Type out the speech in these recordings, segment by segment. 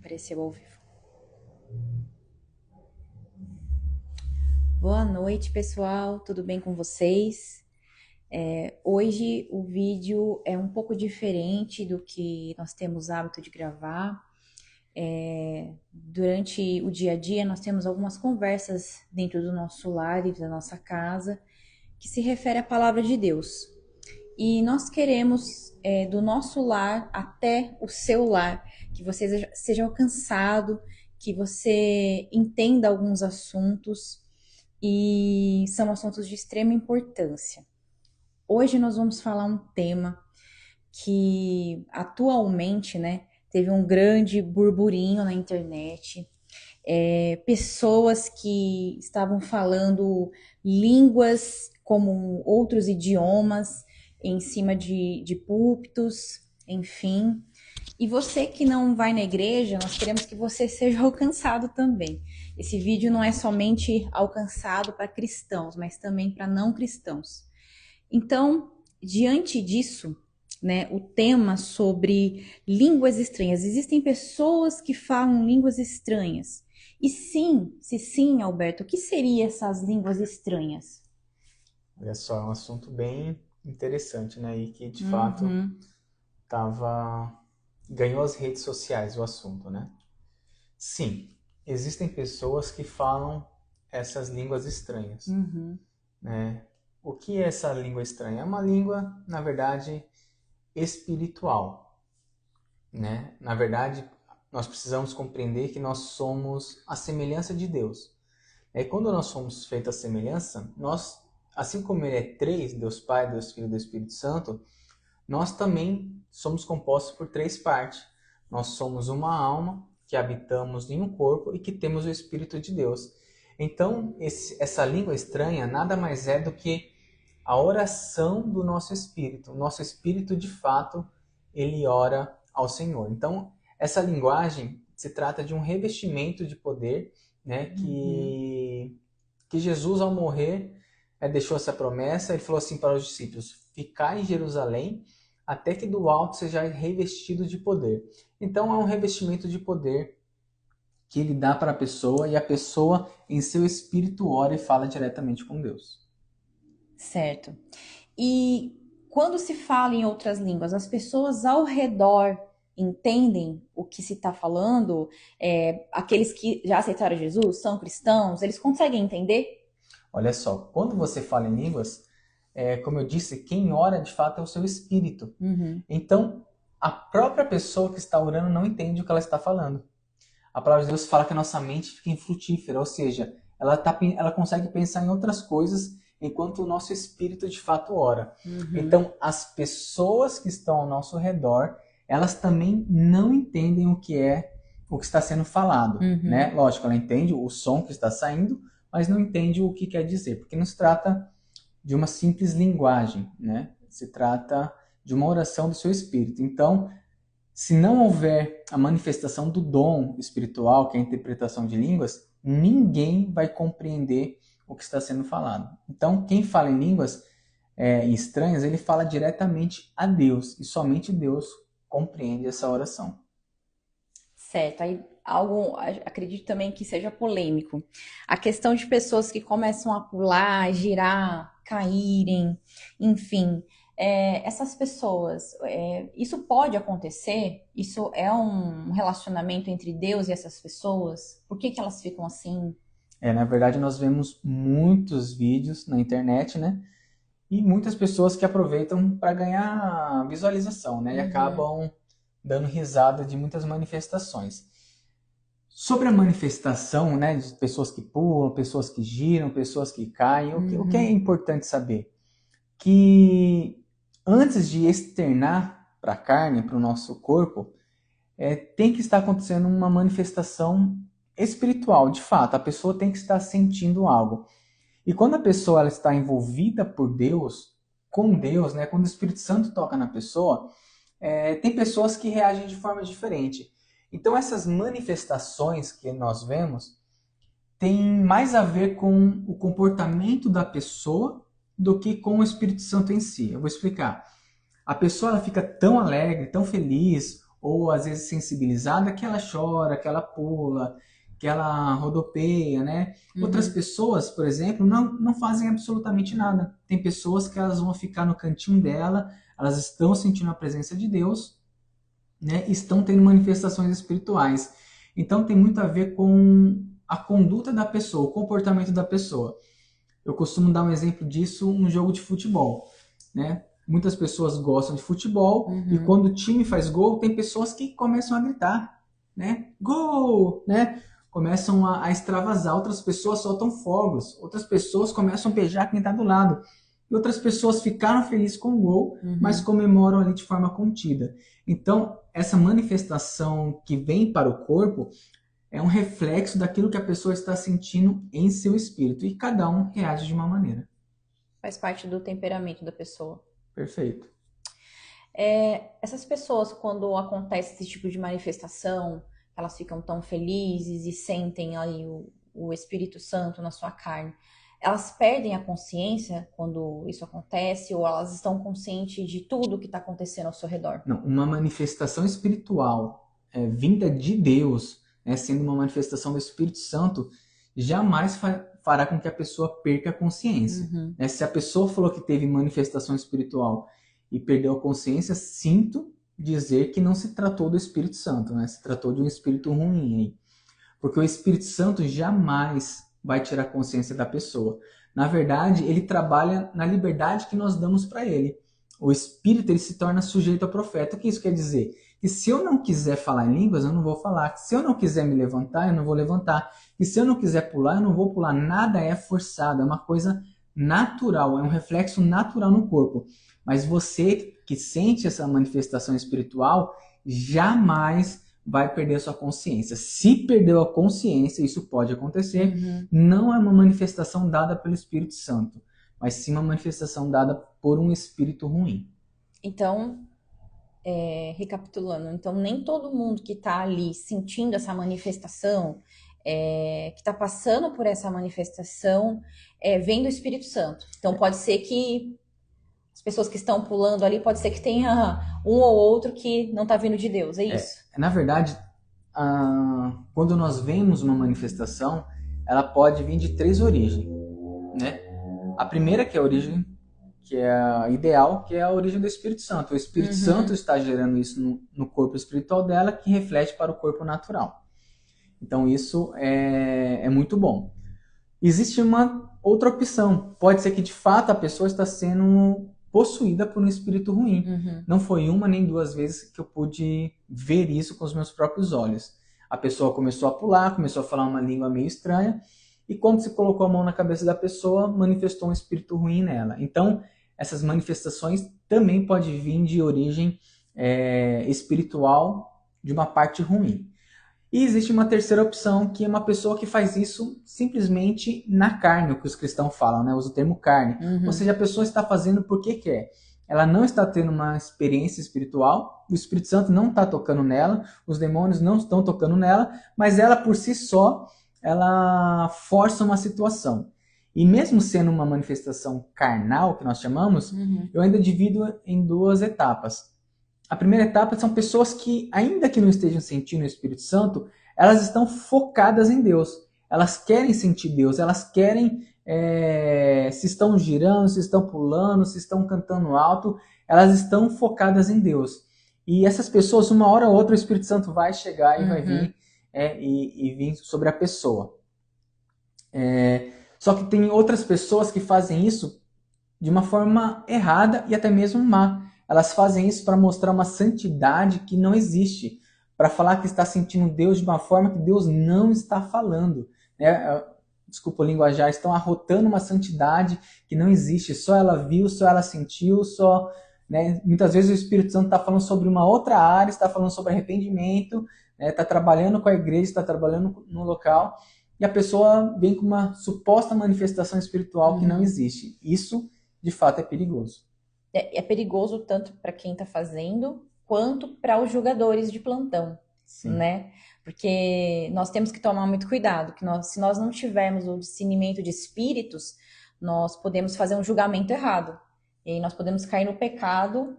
Apareceu ao vivo. Boa noite, pessoal. Tudo bem com vocês? Hoje o vídeo é um pouco diferente do que nós temos hábito de gravar. Durante o dia a dia, nós temos algumas conversas dentro do nosso lar, dentro da nossa casa, que se refere à palavra de Deus. E nós queremos, do nosso lar até o seu lar, que você seja alcançado, que você entenda alguns assuntos, e são assuntos de extrema importância. Hoje nós vamos falar um tema que atualmente, teve um grande burburinho na internet. Pessoas que estavam falando línguas como outros idiomas em cima de púlpitos, enfim. E você que não vai na igreja, nós queremos que você seja alcançado também. Esse vídeo não é somente alcançado para cristãos, mas também para não cristãos. Então, diante disso, o tema sobre línguas estranhas. Existem pessoas que falam línguas estranhas. E se sim, Alberto, o que seriam essas línguas estranhas? Olha só, é um assunto bem interessante, né? E que de fato ganhou as redes sociais o assunto, né? Sim, existem pessoas que falam essas línguas estranhas, né? O que é essa língua estranha? É uma língua, na verdade, espiritual, né? Na verdade, nós precisamos compreender que nós somos a semelhança de Deus. E quando nós somos feitos à semelhança, nós, assim como Ele é três, Deus Pai, Deus Filho e Deus Espírito Santo, nós também somos compostos por três partes. Nós somos uma alma que habitamos em um corpo e que temos o Espírito de Deus. Então, essa língua estranha nada mais é do que a oração do nosso espírito. O nosso espírito, de fato, ele ora ao Senhor. Então, essa linguagem se trata de um revestimento de poder, né, que Jesus, ao morrer, deixou essa promessa. Ele falou assim para os discípulos: ficai em Jerusalém até que do alto seja revestido de poder. Então, é um revestimento de poder que ele dá para a pessoa, e a pessoa, em seu espírito, ora e fala diretamente com Deus. Certo. E quando se fala em outras línguas, as pessoas ao redor entendem o que se está falando? Aqueles que já aceitaram Jesus, são cristãos, eles conseguem entender? Olha só, quando você fala em línguas, como eu disse, quem ora de fato é o seu espírito. Então, a própria pessoa que está orando não entende o que ela está falando. A palavra de Deus fala que a nossa mente fica infrutífera, ou seja, ela consegue pensar em outras coisas enquanto o nosso espírito de fato ora. Então, as pessoas que estão ao nosso redor, elas também não entendem o que está sendo falado, né? Lógico, ela entende o som que está saindo, mas não entende o que quer dizer, porque não se trata de uma simples linguagem, né? Se trata de uma oração do seu espírito. Então, se não houver a manifestação do dom espiritual, que é a interpretação de línguas, ninguém vai compreender o que está sendo falado. Então, quem fala em línguas estranhas, ele fala diretamente a Deus, e somente Deus compreende essa oração. Certo. Aí acredito também que seja polêmico. A questão de pessoas que começam a pular, girar, caírem, enfim. Essas pessoas, isso pode acontecer? Isso é um relacionamento entre Deus e essas pessoas? Por que elas ficam assim? Na verdade, nós vemos muitos vídeos na internet, né? E muitas pessoas que aproveitam para ganhar visualização, né? E acabam dando risada de muitas manifestações. Sobre a manifestação, né, de pessoas que pulam, pessoas que giram, pessoas que caem, o que é importante saber? Que antes de externar para a carne, para o nosso corpo, tem que estar acontecendo uma manifestação espiritual, de fato. A pessoa tem que estar sentindo algo. E quando a pessoa ela está envolvida por Deus, com Deus, né, quando o Espírito Santo toca na pessoa, tem pessoas que reagem de forma diferente. Então essas manifestações que nós vemos têm mais a ver com o comportamento da pessoa do que com o Espírito Santo em si. Eu vou explicar. A pessoa ela fica tão alegre, tão feliz, ou às vezes sensibilizada, que ela chora, que ela pula, que ela rodopeia, né? Outras pessoas, por exemplo, não fazem absolutamente nada. Tem pessoas que elas vão ficar no cantinho dela, elas estão sentindo a presença de Deus, né? Estão tendo manifestações espirituais. Então tem muito a ver com a conduta da pessoa, o comportamento da pessoa. Eu costumo dar um exemplo disso no jogo de futebol, né? Muitas pessoas gostam de futebol e quando o time faz gol, tem pessoas que começam a gritar, né? Gol, né? Começam a extravasar, outras pessoas soltam fogos, outras pessoas começam a beijar quem está do lado. E outras pessoas ficaram felizes com o gol, mas comemoram ali de forma contida. Então, essa manifestação que vem para o corpo é um reflexo daquilo que a pessoa está sentindo em seu espírito. E cada um reage de uma maneira. Faz parte do temperamento da pessoa. Perfeito. Essas pessoas, quando acontece esse tipo de manifestação, elas ficam tão felizes e sentem aí o Espírito Santo na sua carne, elas perdem a consciência quando isso acontece ou elas estão conscientes de tudo que está acontecendo ao seu redor? Não, uma manifestação espiritual vinda de Deus, sendo uma manifestação do Espírito Santo, jamais fará com que a pessoa perca a consciência. Se a pessoa falou que teve manifestação espiritual e perdeu a consciência, sinto dizer que não se tratou do Espírito Santo, se tratou de um espírito ruim aí. Porque o Espírito Santo jamais vai tirar a consciência da pessoa. Na verdade, ele trabalha na liberdade que nós damos para ele. O Espírito ele se torna sujeito ao profeta. O que isso quer dizer? Que se eu não quiser falar em línguas, eu não vou falar. Se eu não quiser me levantar, eu não vou levantar. E se eu não quiser pular, eu não vou pular. Nada é forçado, é uma coisa natural, é um reflexo natural no corpo. Mas você que sente essa manifestação espiritual, jamais vai perder a sua consciência. Se perdeu a consciência, isso pode acontecer, não é uma manifestação dada pelo Espírito Santo, mas sim uma manifestação dada por um espírito ruim. Então, recapitulando, então nem todo mundo que está ali sentindo essa manifestação, que está passando por essa manifestação, vem do Espírito Santo. Então pode ser que as pessoas que estão pulando ali, pode ser que tenha um ou outro que não está vindo de Deus, é isso? Na verdade, quando nós vemos uma manifestação, ela pode vir de 3 origens, né? A primeira, que é a origem, que é a ideal, que é a origem do Espírito Santo. O Espírito Santo está gerando isso no corpo espiritual dela, que reflete para o corpo natural. Então isso é muito bom. Existe uma outra opção. Pode ser que de fato a pessoa está sendo possuída por um espírito ruim. Não foi uma nem 2 vezes que eu pude ver isso com os meus próprios olhos. A pessoa começou a pular, começou a falar uma língua meio estranha, e quando se colocou a mão na cabeça da pessoa, manifestou um espírito ruim nela. Então, essas manifestações também podem vir de origem espiritual de uma parte ruim. E existe uma terceira opção, que é uma pessoa que faz isso simplesmente na carne, o que os cristãos falam, né? Usa o termo carne. Ou seja, a pessoa está fazendo porque quer. Ela não está tendo uma experiência espiritual, o Espírito Santo não está tocando nela, os demônios não estão tocando nela, mas ela por si só, ela força uma situação. E mesmo sendo uma manifestação carnal, que nós chamamos, eu ainda divido em 2 etapas. A primeira etapa são pessoas que, ainda que não estejam sentindo o Espírito Santo, elas estão focadas em Deus. Elas querem sentir Deus, elas querem, se estão girando, se estão pulando, se estão cantando alto, elas estão focadas em Deus. E essas pessoas, uma hora ou outra, o Espírito Santo vai chegar e vai vir, e vir sobre a pessoa. Só que tem outras pessoas que fazem isso de uma forma errada e até mesmo má. Elas fazem isso para mostrar uma santidade que não existe, para falar que está sentindo Deus de uma forma que Deus não está falando. Desculpa o linguajar, estão arrotando uma santidade que não existe, só ela viu, só ela sentiu, só... Muitas vezes o Espírito Santo está falando sobre uma outra área, está falando sobre arrependimento, está trabalhando com a igreja, está trabalhando no local, e a pessoa vem com uma suposta manifestação espiritual que não existe. Isso, de fato, é perigoso. É perigoso tanto para quem está fazendo, quanto para os julgadores de plantão, né? Porque nós temos que tomar muito cuidado, que se nós não tivermos o discernimento de espíritos, nós podemos fazer um julgamento errado. E aí nós podemos cair no pecado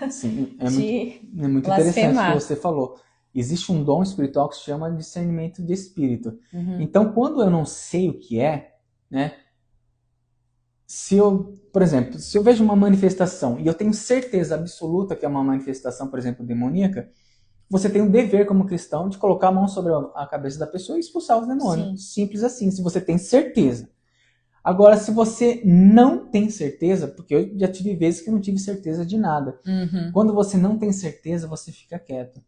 Sim, de muito interessante o que você falou. Existe um dom espiritual que se chama discernimento de espírito. Então, quando eu não sei o que é, né? Por exemplo, se eu vejo uma manifestação e eu tenho certeza absoluta que é uma manifestação, por exemplo, demoníaca, você tem o dever como cristão de colocar a mão sobre a cabeça da pessoa e expulsar os demônios. Sim. Simples assim, se você tem certeza. Agora, se você não tem certeza, porque eu já tive vezes que não tive certeza de nada. Quando você não tem certeza, você fica quieto.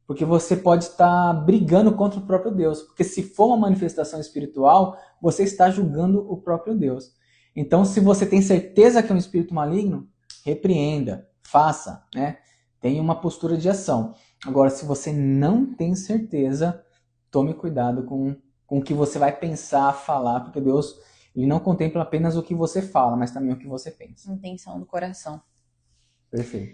Porque você pode estar brigando contra o próprio Deus. Porque se for uma manifestação espiritual, você está julgando o próprio Deus. Então, se você tem certeza que é um espírito maligno, repreenda, faça, né? Tenha uma postura de ação. Agora, se você não tem certeza, tome cuidado com o que você vai pensar, falar, porque Deus ele não contempla apenas o que você fala, mas também o que você pensa. Intenção do coração. Perfeito.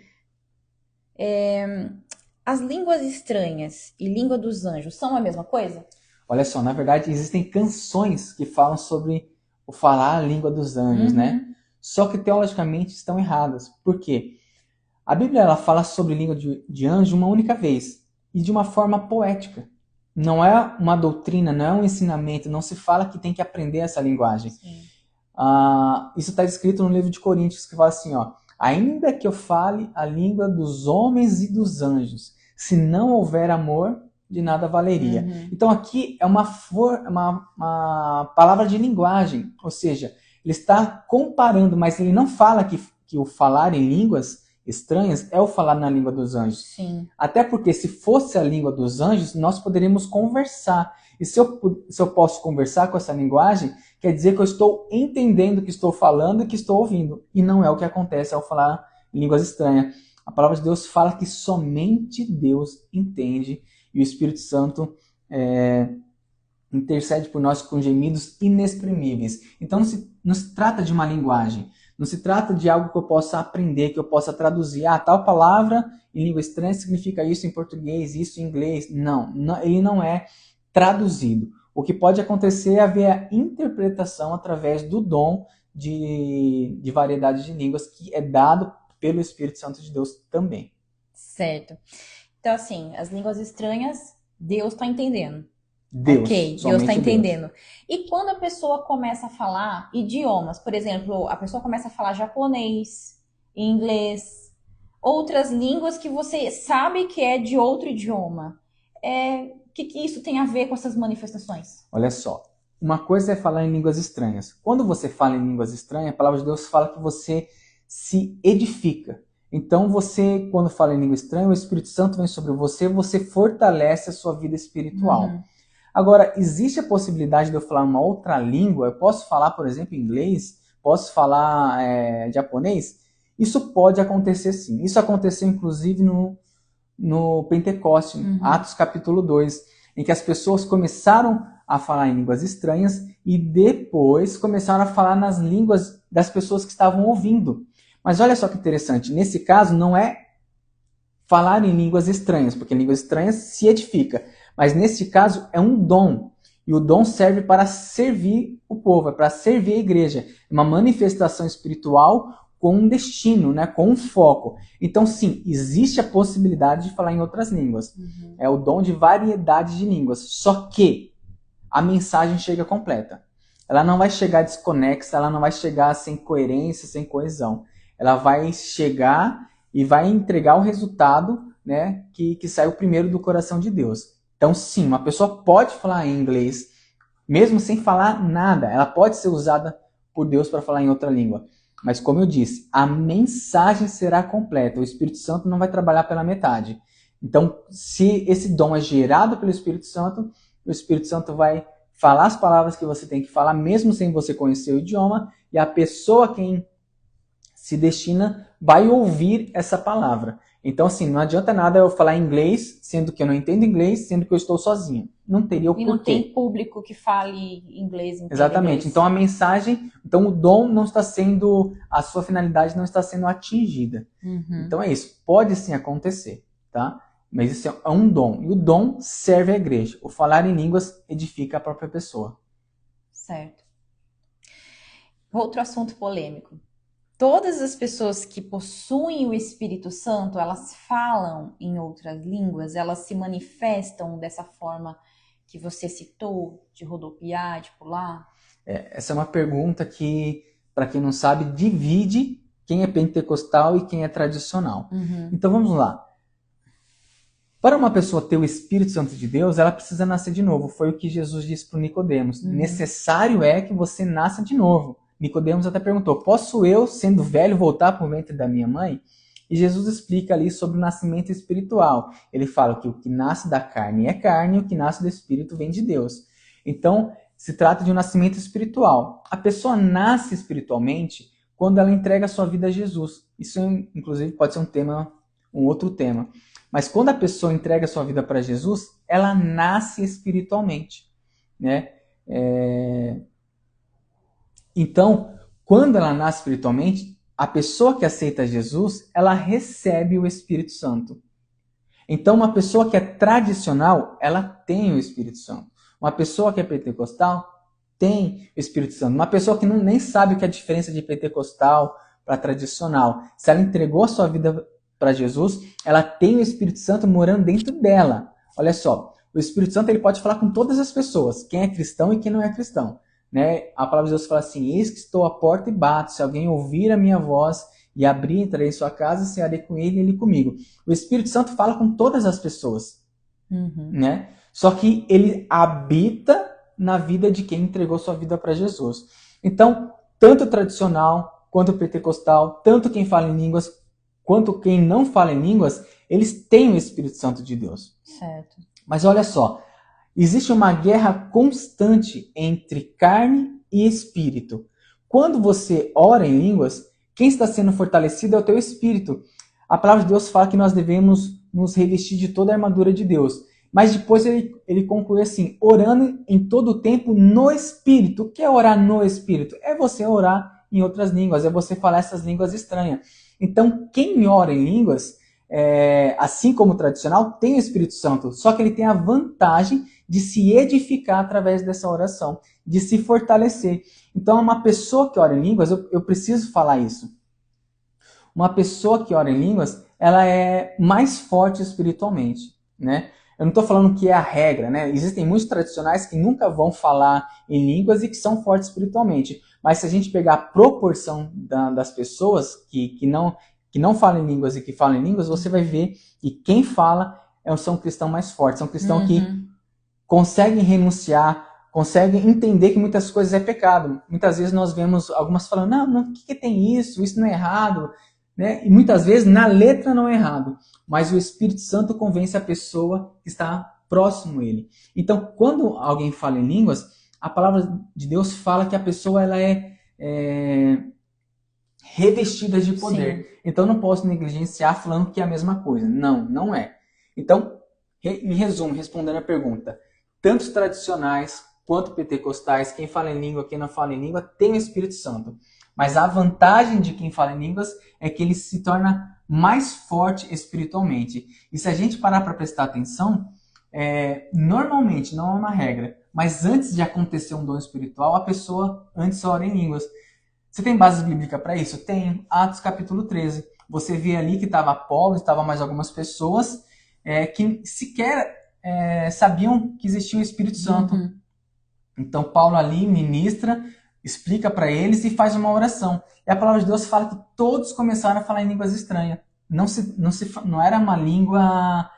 As línguas estranhas e língua dos anjos são a mesma coisa? Olha só, na verdade existem canções que falam sobre o falar a língua dos anjos, né? Só que teologicamente estão erradas. Por quê? A Bíblia ela fala sobre língua de anjo uma única vez e de uma forma poética. Não é uma doutrina, não é um ensinamento, não se fala que tem que aprender essa linguagem. Isso está escrito no livro de Coríntios, que fala assim, ó, ainda que eu fale a língua dos homens e dos anjos, se não houver amor, de nada valeria. Então aqui é uma palavra de linguagem, ou seja, ele está comparando, mas ele não fala que o falar em línguas estranhas é o falar na língua dos anjos. Sim. Até porque se fosse a língua dos anjos, nós poderíamos conversar. E se eu posso conversar com essa linguagem, quer dizer que eu estou entendendo o que estou falando e que estou ouvindo. E não é o que acontece ao falar em línguas estranhas. A palavra de Deus fala que somente Deus entende e o Espírito Santo intercede por nós com gemidos inexprimíveis. Então não se trata de uma linguagem. Não se trata de algo que eu possa aprender, que eu possa traduzir. Tal palavra em língua estranha significa isso em português, isso em inglês. Não, ele não é traduzido. O que pode acontecer é haver a interpretação através do dom de variedade de línguas que é dado pelo Espírito Santo de Deus também. Certo. Então, assim, as línguas estranhas, Deus está entendendo. Deus, ok, Deus está entendendo. E quando a pessoa começa a falar idiomas, por exemplo, a pessoa começa a falar japonês, inglês, outras línguas que você sabe que é de outro idioma, o que isso tem a ver com essas manifestações? Olha só, uma coisa é falar em línguas estranhas. Quando você fala em línguas estranhas, a palavra de Deus fala que você se edifica. Então você, quando fala em língua estranha, o Espírito Santo vem sobre você, você fortalece a sua vida espiritual. Agora, existe a possibilidade de eu falar uma outra língua? Eu posso falar, por exemplo, inglês? Posso falar japonês? Isso pode acontecer sim. Isso aconteceu, inclusive, no Pentecoste, Atos capítulo 2, em que as pessoas começaram a falar em línguas estranhas e depois começaram a falar nas línguas das pessoas que estavam ouvindo. Mas olha só que interessante, nesse caso não é falar em línguas estranhas, porque línguas estranhas se edifica. Mas nesse caso é um dom. E o dom serve para servir o povo, é para servir a igreja. É uma manifestação espiritual com um destino, né? Com um foco. Então, sim, existe a possibilidade de falar em outras línguas. É o dom de variedade de línguas. Só que a mensagem chega completa. Ela não vai chegar desconexa, ela não vai chegar sem coerência, sem coesão. Ela vai chegar e vai entregar o resultado, né, que saiu primeiro do coração de Deus. Então, sim, uma pessoa pode falar em inglês, mesmo sem falar nada. Ela pode ser usada por Deus para falar em outra língua. Mas, como eu disse, a mensagem será completa. O Espírito Santo não vai trabalhar pela metade. Então, se esse dom é gerado pelo Espírito Santo, o Espírito Santo vai falar as palavras que você tem que falar, mesmo sem você conhecer o idioma, e a pessoa a quem se destina vai ouvir essa palavra. Então, assim, não adianta nada eu falar inglês, sendo que eu não entendo inglês, sendo que eu estou sozinho. Não teria o porquê. E não tem público que fale inglês. Exatamente. Inglês. Então, a mensagem, então o dom não está sendo, a sua finalidade não está sendo atingida. Então, é isso. Pode sim acontecer, tá? Mas isso é um dom. E o dom serve à igreja. O falar em línguas edifica a própria pessoa. Certo. Outro assunto polêmico. todas as pessoas que possuem o Espírito Santo, elas falam em outras línguas, elas se manifestam dessa forma que você citou, de rodopiar, de pular? Essa é uma pergunta que, para quem não sabe, divide quem é pentecostal e quem é tradicional. Então vamos lá. Para uma pessoa ter o Espírito Santo de Deus, ela precisa nascer de novo. Foi o que Jesus disse para o Nicodemos. Necessário é que você nasça de novo. Nicodemos até perguntou, posso eu, sendo velho, voltar para o ventre da minha mãe? E Jesus explica ali sobre o nascimento espiritual. Ele fala que o que nasce da carne é carne, e o que nasce do Espírito vem de Deus. Então, se trata de um nascimento espiritual. A pessoa nasce espiritualmente quando ela entrega a sua vida a Jesus. Isso, inclusive, pode ser um outro tema. Mas quando a pessoa entrega a sua vida para Jesus, ela nasce espiritualmente, né? Então, quando ela nasce espiritualmente, a pessoa que aceita Jesus, ela recebe o Espírito Santo. Então, uma pessoa que é tradicional, ela tem o Espírito Santo. Uma pessoa que é pentecostal tem o Espírito Santo. Uma pessoa que nem sabe o que é a diferença de pentecostal para tradicional, se ela entregou a sua vida para Jesus, ela tem o Espírito Santo morando dentro dela. Olha só, o Espírito Santo ele pode falar com todas as pessoas, quem é cristão e quem não é cristão. Né? A palavra de Deus fala assim, eis que estou à porta e bato, se alguém ouvir a minha voz e abrir, entrarei em sua casa, cearei com ele e ele comigo. O Espírito Santo fala com todas as pessoas. Né? Só que ele habita na vida de quem entregou sua vida para Jesus. Então, tanto tradicional quanto pentecostal, tanto quem fala em línguas quanto quem não fala em línguas, eles têm o Espírito Santo de Deus. Certo. Mas olha só, existe uma guerra constante entre carne e espírito. Quando você ora em línguas, quem está sendo fortalecido é o teu espírito. A palavra de Deus fala que nós devemos nos revestir de toda a armadura de Deus. Mas depois ele conclui assim, orando em todo o tempo no espírito. O que é orar no espírito? É você orar em outras línguas, é você falar essas línguas estranhas. Então, quem ora em línguas, assim como o tradicional, tem o Espírito Santo, só que ele tem a vantagem de se edificar através dessa oração, de se fortalecer. Então, uma pessoa que ora em línguas, eu preciso falar isso. Uma pessoa que ora em línguas, ela é mais forte espiritualmente, né? Eu não estou falando que é a regra, né? Existem muitos tradicionais que nunca vão falar em línguas e que são fortes espiritualmente. Mas se a gente pegar a proporção das pessoas que não falam em línguas e que falam em línguas, você vai ver que quem fala são cristãos mais fortes. São cristãos que conseguem renunciar, conseguem entender que muitas coisas é pecado. Muitas vezes nós vemos algumas falando, não, o que tem isso? Isso não é errado. Né? E muitas vezes na letra não é errado, mas o Espírito Santo convence a pessoa que está próximo a ele. Então, quando alguém fala em línguas, a palavra de Deus fala que a pessoa ela é revestida de poder. Sim. Então, não posso negligenciar falando que é a mesma coisa. Não, não é. Então, em resumo, respondendo a pergunta, tanto os tradicionais quanto pentecostais, quem fala em língua, quem não fala em língua, tem o Espírito Santo. Mas a vantagem de quem fala em línguas é que ele se torna mais forte espiritualmente. E se a gente parar para prestar atenção, normalmente, não é uma regra, mas antes de acontecer um dom espiritual, a pessoa antes ora em línguas. Você tem base bíblica para isso? Tem. Atos capítulo 13. Você vê ali que estava Apolo, estava mais algumas pessoas que sequer sabiam que existia o Espírito Santo. Então Paulo ali ministra, explica para eles e faz uma oração. E a palavra de Deus fala que todos começaram a falar em línguas estranhas. Não era uma língua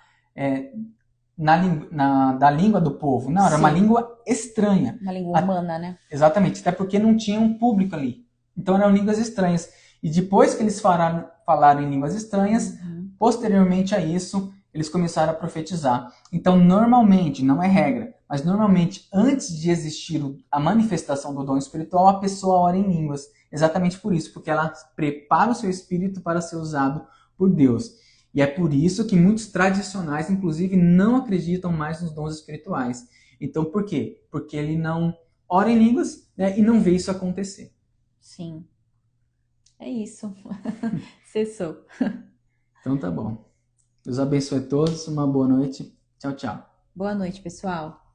da língua do povo. Não, era Sim. uma língua estranha. Uma língua humana, né? Exatamente, até porque não tinha um público ali. Então eram línguas estranhas. E depois que eles falaram em línguas estranhas, posteriormente a isso, eles começaram a profetizar. Então, normalmente, não é regra, mas normalmente, antes de existir a manifestação do dom espiritual, a pessoa ora em línguas. Exatamente por isso, porque ela prepara o seu espírito para ser usado por Deus. E é por isso que muitos tradicionais, inclusive, não acreditam mais nos dons espirituais. Então, por quê? Porque ele não ora em línguas, né, e não vê isso acontecer. Sim. É isso. Cessou. Então tá bom. Deus abençoe a todos. Uma boa noite. Tchau, tchau. Boa noite, pessoal.